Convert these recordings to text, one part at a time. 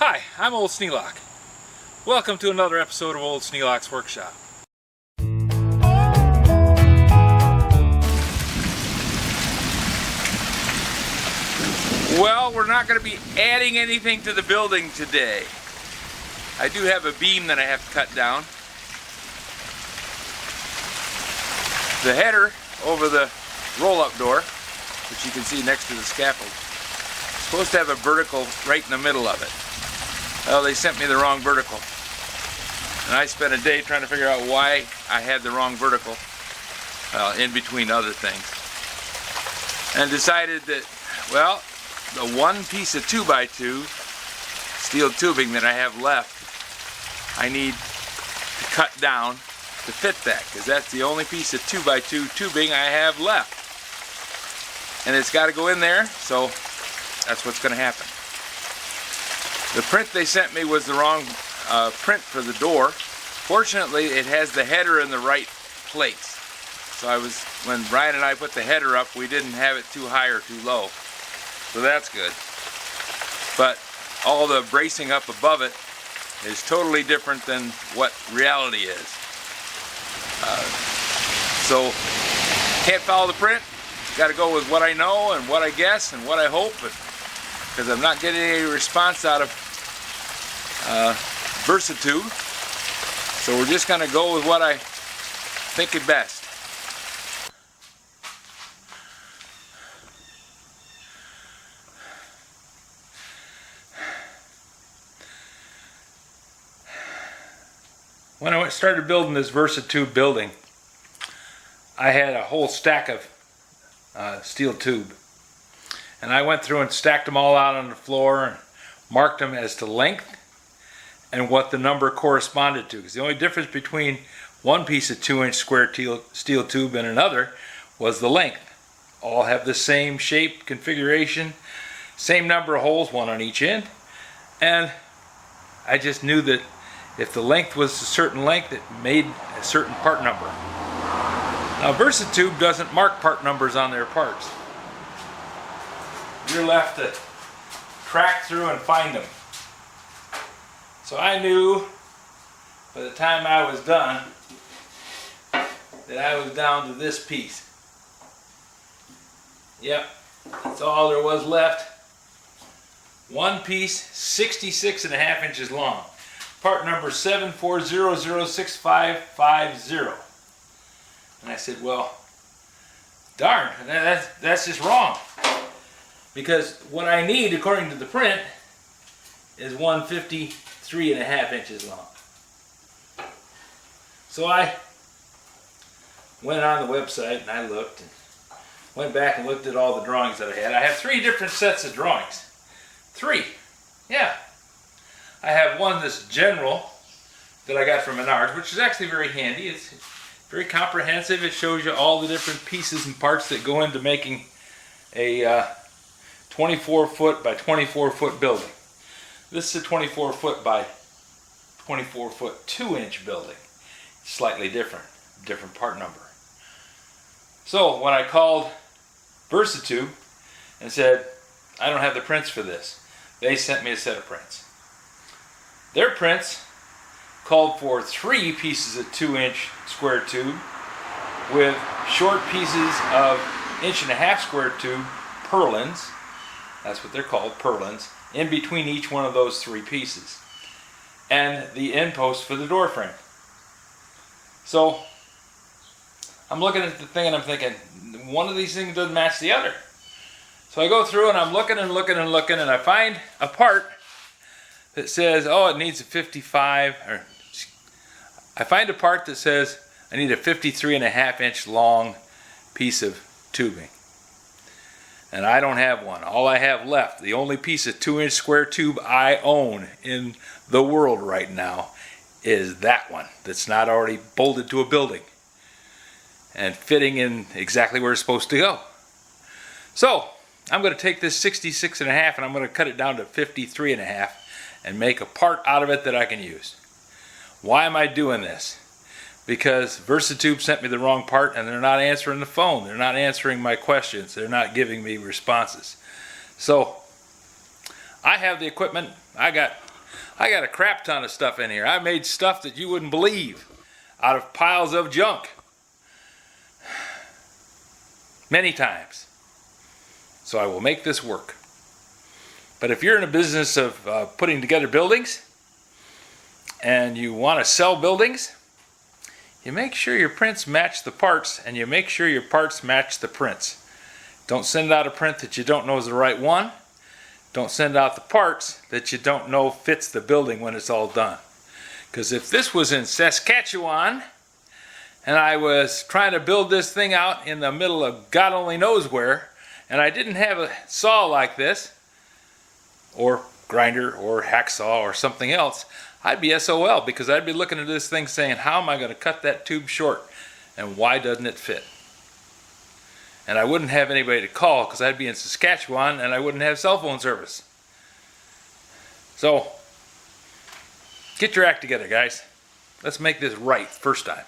Hi, I'm Old Sneelock. Welcome to another episode of Old Sneelock's Workshop. Well, we're not going to be adding anything to the building today. I do have a beam that I have to cut down. The header over the roll-up door, which you can see next to the scaffold, is supposed to have a vertical right in the middle of it. Well, they sent me the wrong vertical. And I spent a day trying to figure out why I had the wrong vertical, in between other things. And decided that, well, the one piece of 2x2 steel tubing that I have left, I need to cut down to fit that, because that's the only piece of 2x2 tubing I have left. And it's got to go in there, so that's what's going to happen. The print they sent me was the wrong print for the door. Fortunately, it has the header in the right place. So when Brian and I put the header up, we didn't have it too high or too low. So that's good. But all the bracing up above it is totally different than what reality is. So can't follow the print. Got to go with what I know and what I guess and what I hope, because I'm not getting any response out of VersaTube. So we're just going to go with what I think is best. When I started building this VersaTube building, I had a whole stack of steel tube. And I went through and stacked them all out on the floor and marked them as to length and what the number corresponded to. Because the only difference between one piece of 2-inch square steel tube and another was the length. All have the same shape, configuration, same number of holes, one on each end. And I just knew that if the length was a certain length, it made a certain part number. Now VersaTube doesn't mark part numbers on their parts. You're left to track through and find them. So I knew by the time I was done that I was down to this piece. Yep, that's all there was left. One piece, 66.5 inches long. Part number 7400650. And I said, well, darn, that's just wrong. Because what I need, according to the print, is 153.5 inches long. So I went on the website and I looked and went back and looked at all the drawings that I had. I have 3 different sets of drawings. 3, yeah. I have one that's general that I got from Menards, which is actually very handy. It's very comprehensive. It shows you all the different pieces and parts that go into making a 24-foot by 24-foot building. This is a 24-foot by 24-foot 2-inch building. Slightly different part number. So when I called VersaTube and said, I don't have the prints for this, they sent me a set of prints. Their prints called for 3 pieces of 2-inch square tube with short pieces of 1.5-inch square tube purlins. That's what they're called, purlins, in between each one of those 3 pieces. And the end post for the door frame. So I'm looking at the thing and I'm thinking, one of these things doesn't match the other. So I go through and I'm looking and looking and looking, and I find a part that says, oh, it needs a 55, or I find a part that says I need a 53.5-inch long piece of tubing. And I don't have one. All I have left, the only piece of 2-inch square tube I own in the world right now, is that one that's not already bolted to a building and fitting in exactly where it's supposed to go. So I'm going to take this 66.5 and I'm going to cut it down to 53.5 and make a part out of it that I can use. Why am I doing this? Because VersaTube sent me the wrong part and they're not answering the phone. They're not answering my questions. They're not giving me responses. So I have the equipment. I got I got a crap ton of stuff in here. I made stuff that you wouldn't believe out of piles of junk. Many times. So I will make this work. But if you're in a business of putting together buildings and you want to sell buildings, you make sure your prints match the parts, and you make sure your parts match the prints. Don't send out a print that you don't know is the right one. Don't send out the parts that you don't know fits the building when it's all done. Because if this was in Saskatchewan and I was trying to build this thing out in the middle of God only knows where, and I didn't have a saw like this, or grinder, or hacksaw, or something else, I'd be SOL, because I'd be looking at this thing saying, how am I going to cut that tube short, and why doesn't it fit? And I wouldn't have anybody to call, because I'd be in Saskatchewan and I wouldn't have cell phone service. So, get your act together, guys. Let's make this right first time.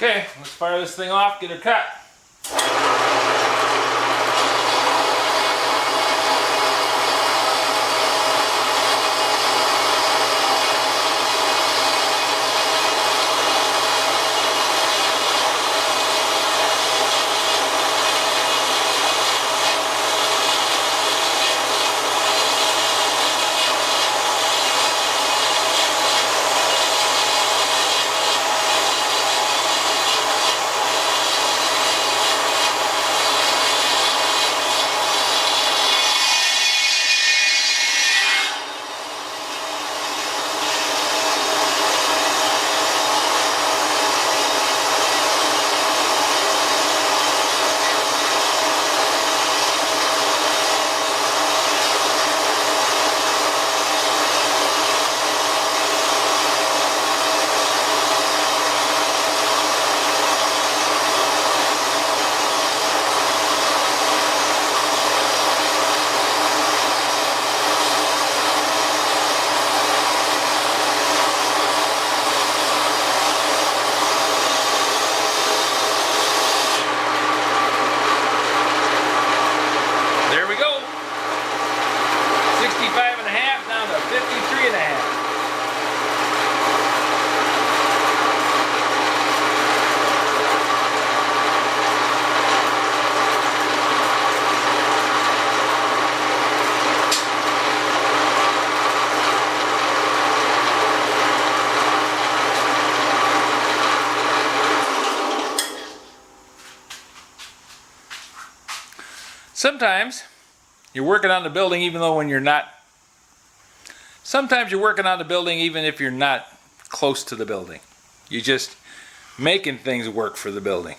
Okay, let's fire this thing off, get her cut. Sometimes you're working on the building even though when you're not. Sometimes you're working on the building even if you're not close to the building. You're just making things work for the building.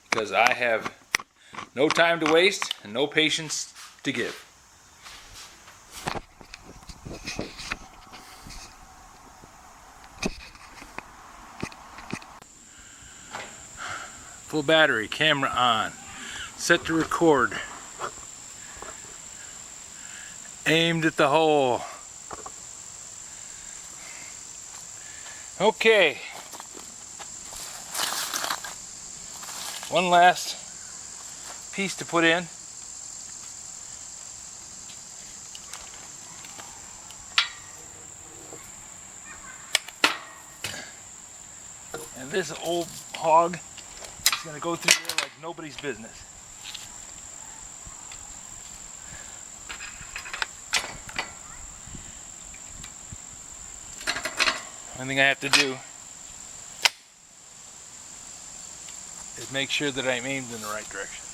Because I have no time to waste and no patience to give. Full battery, camera on, set to record, aimed at the hole. Okay, one last piece to put in. And this old hog is going to go through there like nobody's business. One thing I have to do is make sure that I'm aimed in the right direction.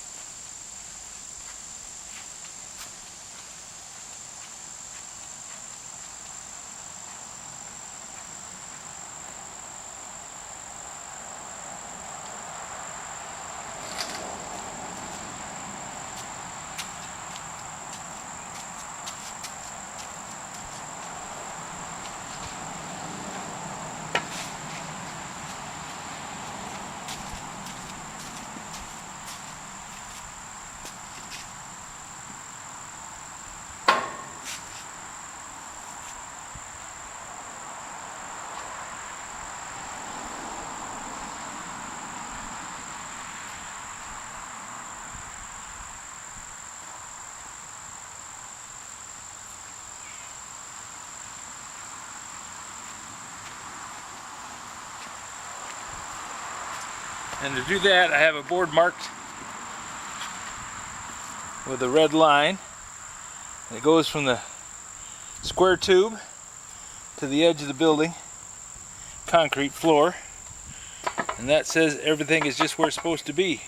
And to do that, I have a board marked with a red line. And it goes from the square tube to the edge of the building, concrete floor. And that says everything is just where it's supposed to be.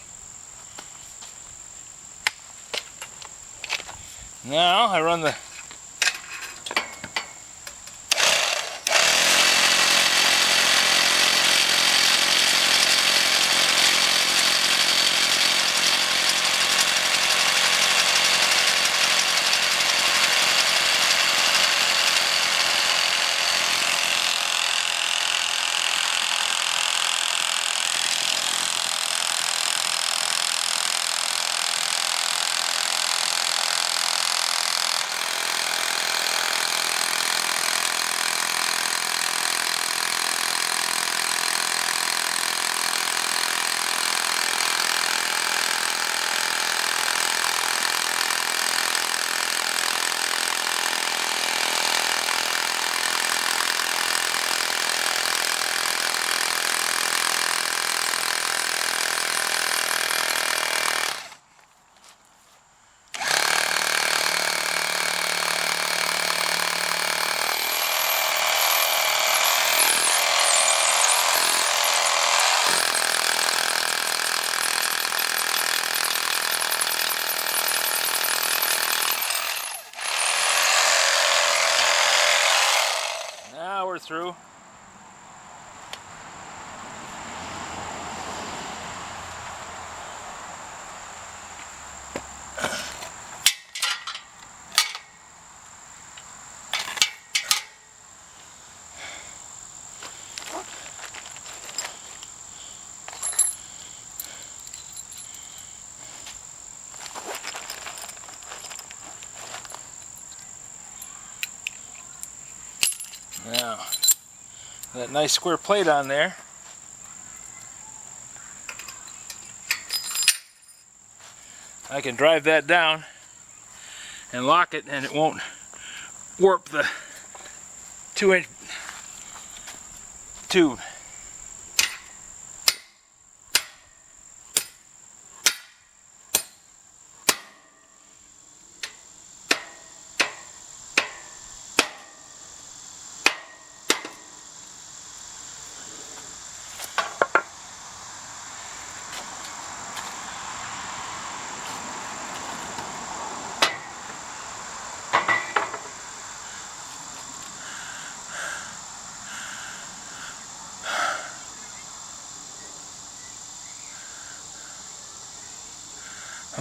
Now I run the through. Now, that nice square plate on there. I can drive that down and lock it, and it won't warp the 2-inch tube.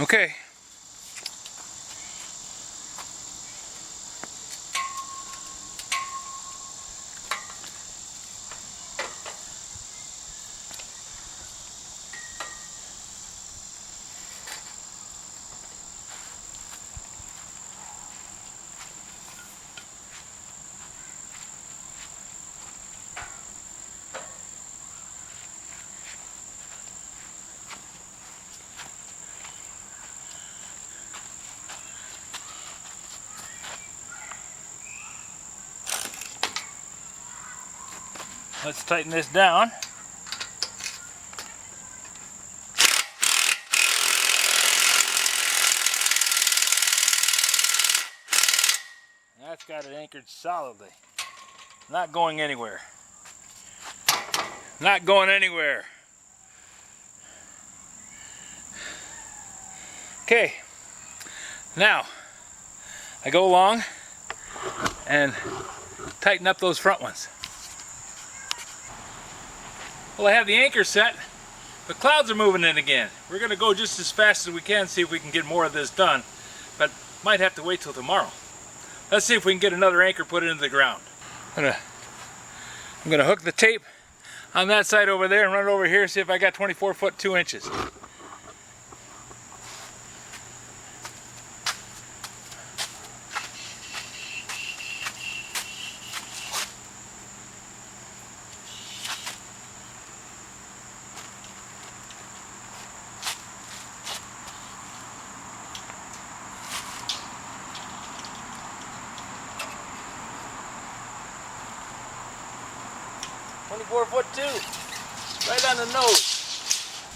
Okay. Let's tighten this down. That's got it anchored solidly. Not going anywhere. Not going anywhere. Okay. Now, I go along and tighten up those front ones. Well, I have the anchor set, but clouds are moving in again. We're going to go just as fast as we can, see if we can get more of this done, but might have to wait till tomorrow. Let's see if we can get another anchor put into the ground. I'm going to hook the tape on that side over there and run it over here, see if I got 24 foot 2 inches. Foot 2, right on the nose.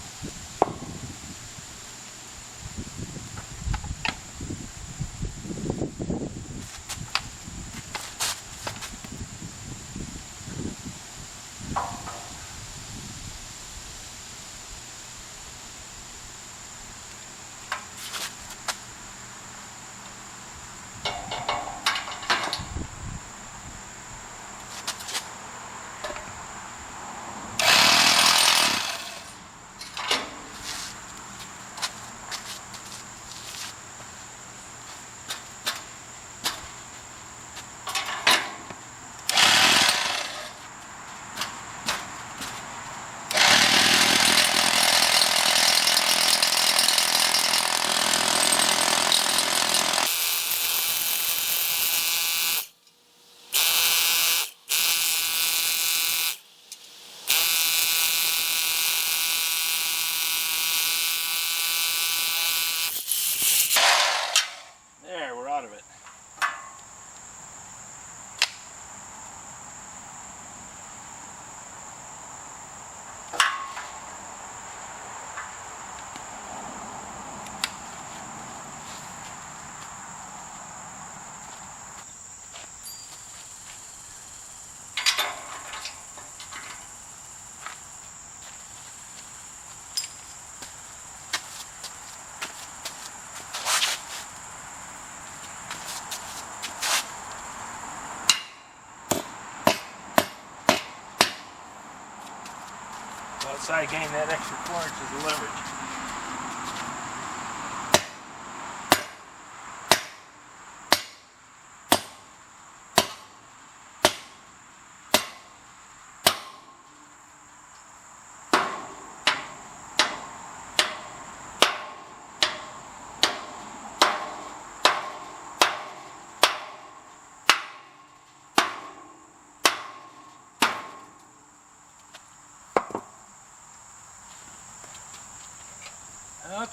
so I gain that extra 4 inches of leverage.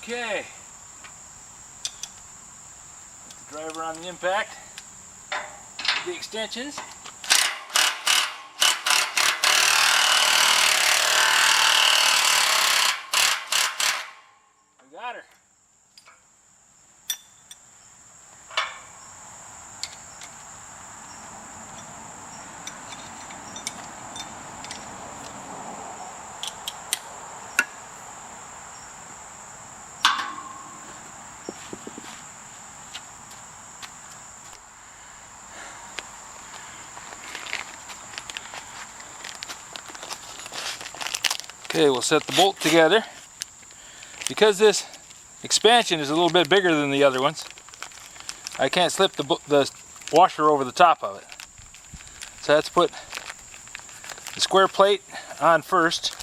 Okay, put the driver on the impact, the extensions. We got her. Okay, we'll set the bolt together. Because this expansion is a little bit bigger than the other ones, I can't slip the washer over the top of it. So let's put the square plate on first.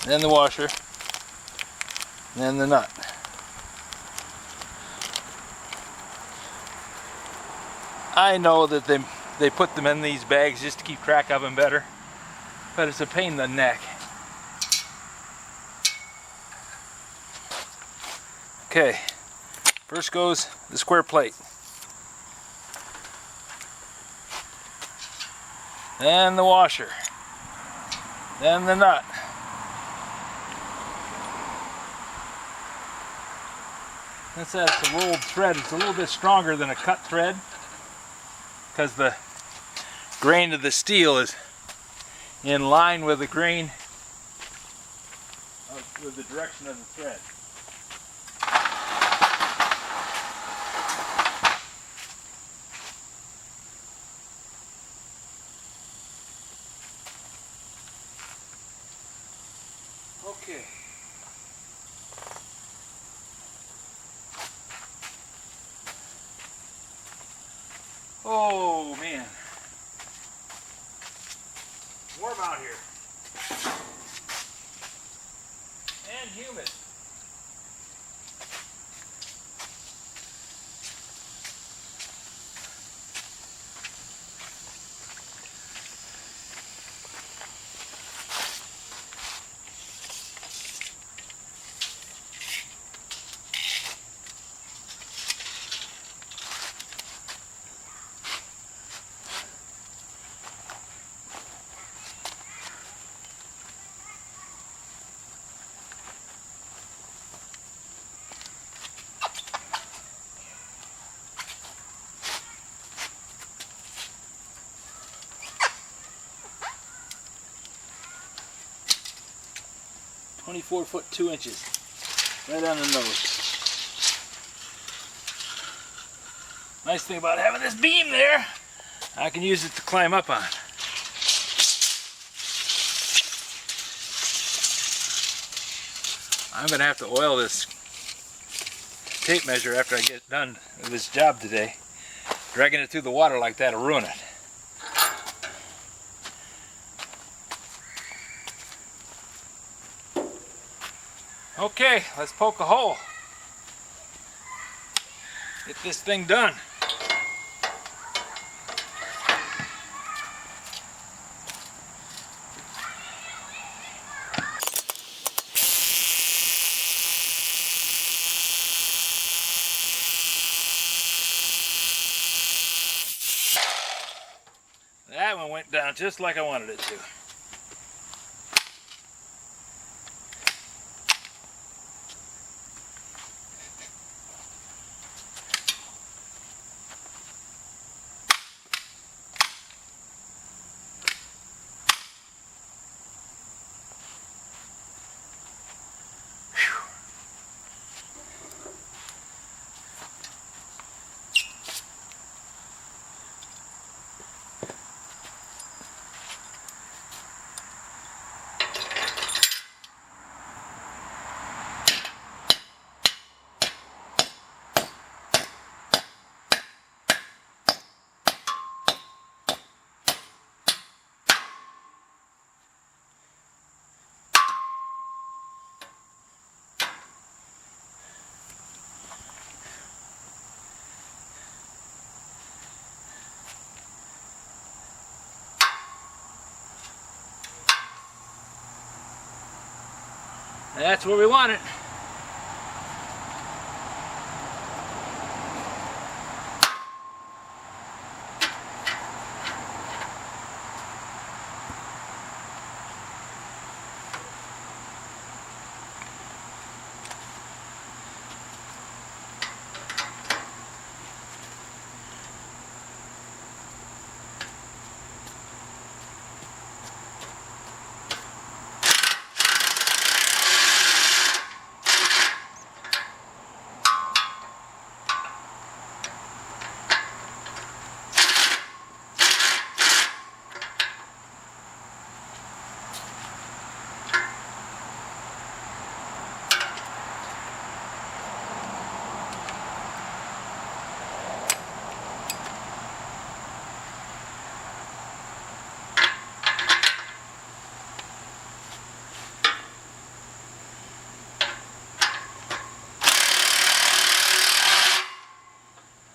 Then the washer, then the nut. I know that they put them in these bags just to keep track of them better, but it's a pain in the neck. Okay, first goes the square plate. Then the washer. Then the nut. Since that's a rolled thread, it's a little bit stronger than a cut thread, because the grain of the steel is in line with the grain with the direction of the thread. Okay. Oh man, warm out here and humid. "24 foot 2 inches, right on the nose." Nice thing about having this beam there, I can use it to climb up on. I'm gonna have to oil this tape measure after I get done with this job today. Dragging it through the water like that will ruin it. Okay, let's poke a hole. Get this thing done. That one went down just like I wanted it to. That's where we want it.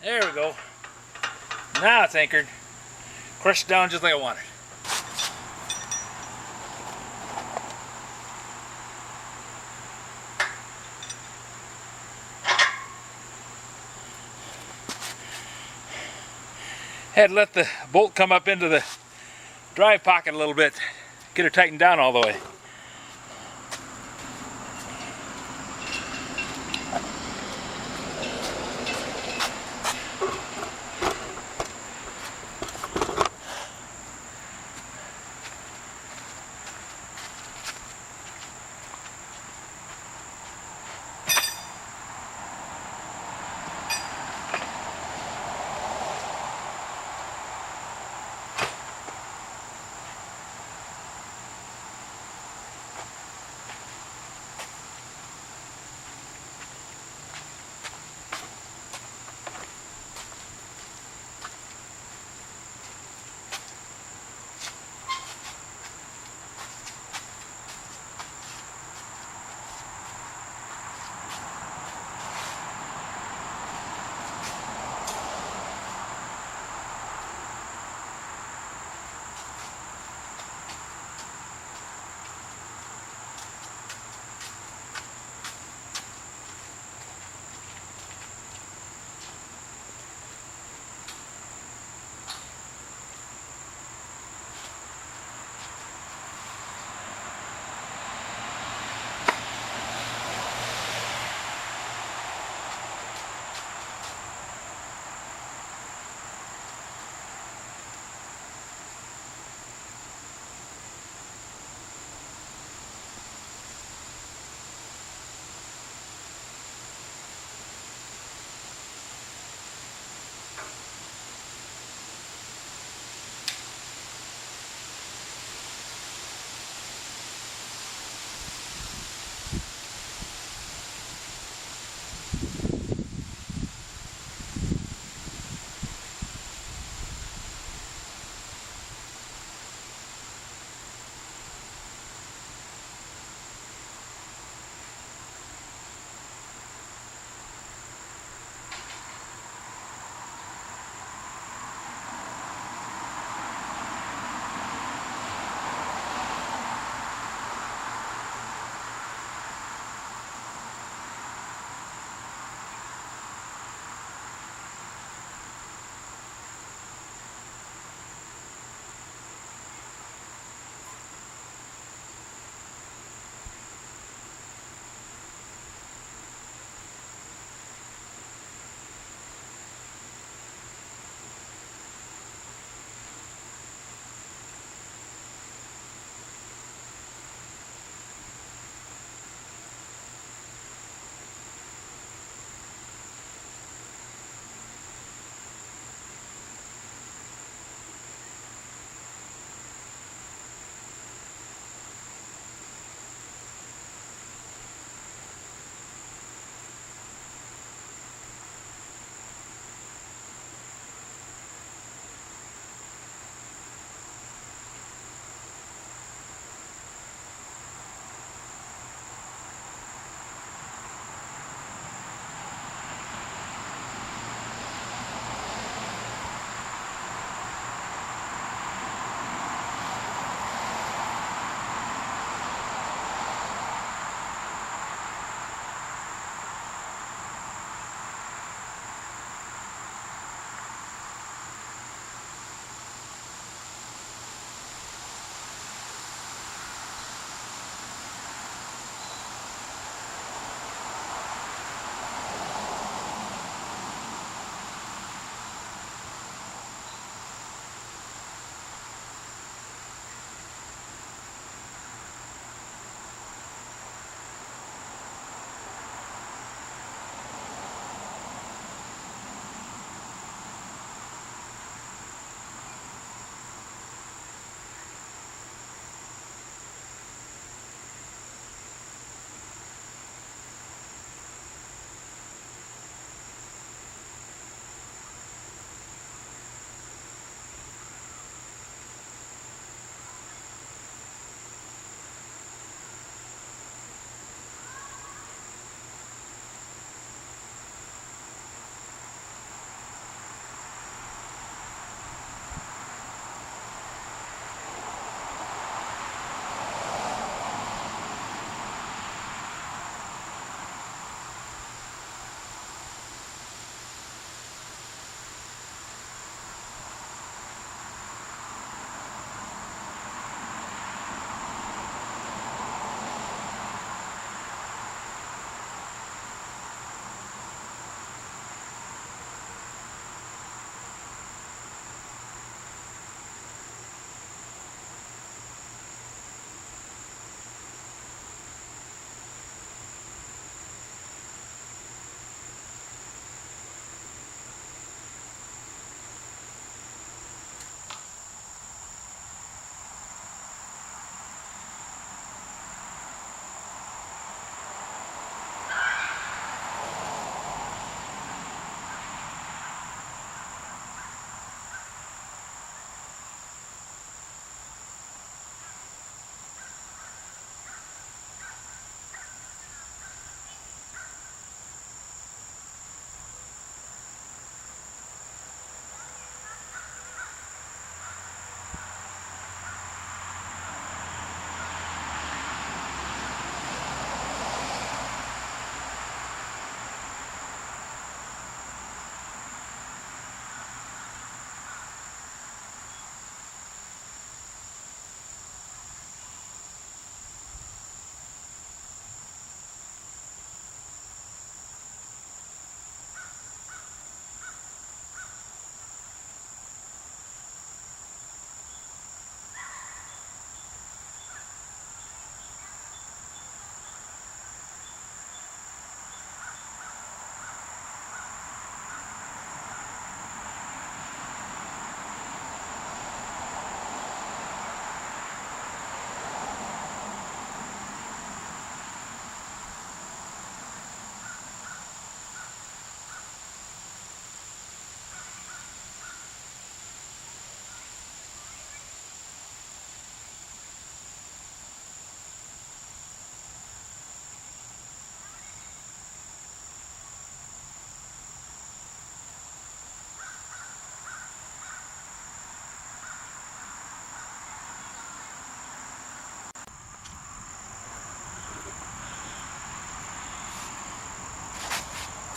There we go. Now it's anchored. Crushed down just like I wanted. Had to let the bolt come up into the drive pocket a little bit. Get her tightened down all the way.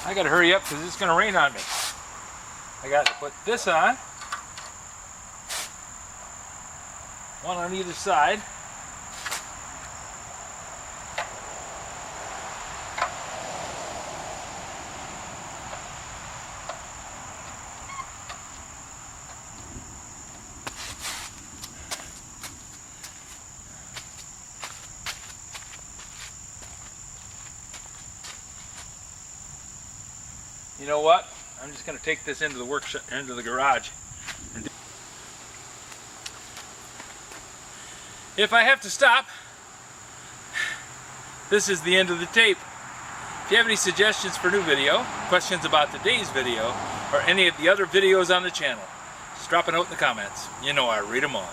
I gotta hurry up because it's gonna rain on me. I gotta put this on. One on either side. You know what? I'm just going to take this into the workshop, into the garage. If I have to stop, this is the end of the tape. If you have any suggestions for new video, questions about today's video, or any of the other videos on the channel, just drop a note in the comments. You know I read them all.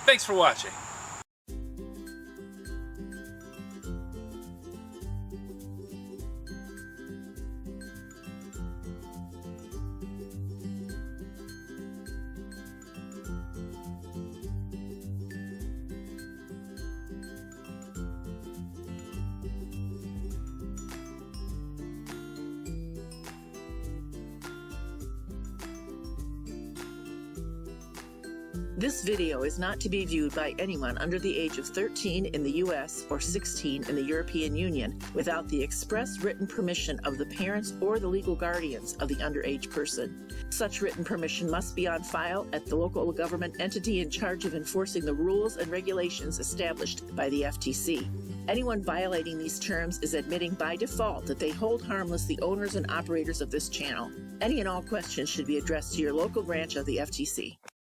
Thanks for watching. This video is not to be viewed by anyone under the age of 13 in the U.S. or 16 in the European Union without the express written permission of the parents or the legal guardians of the underage person. Such written permission must be on file at the local government entity in charge of enforcing the rules and regulations established by the FTC. Anyone violating these terms is admitting by default that they hold harmless the owners and operators of this channel. Any and all questions should be addressed to your local branch of the FTC.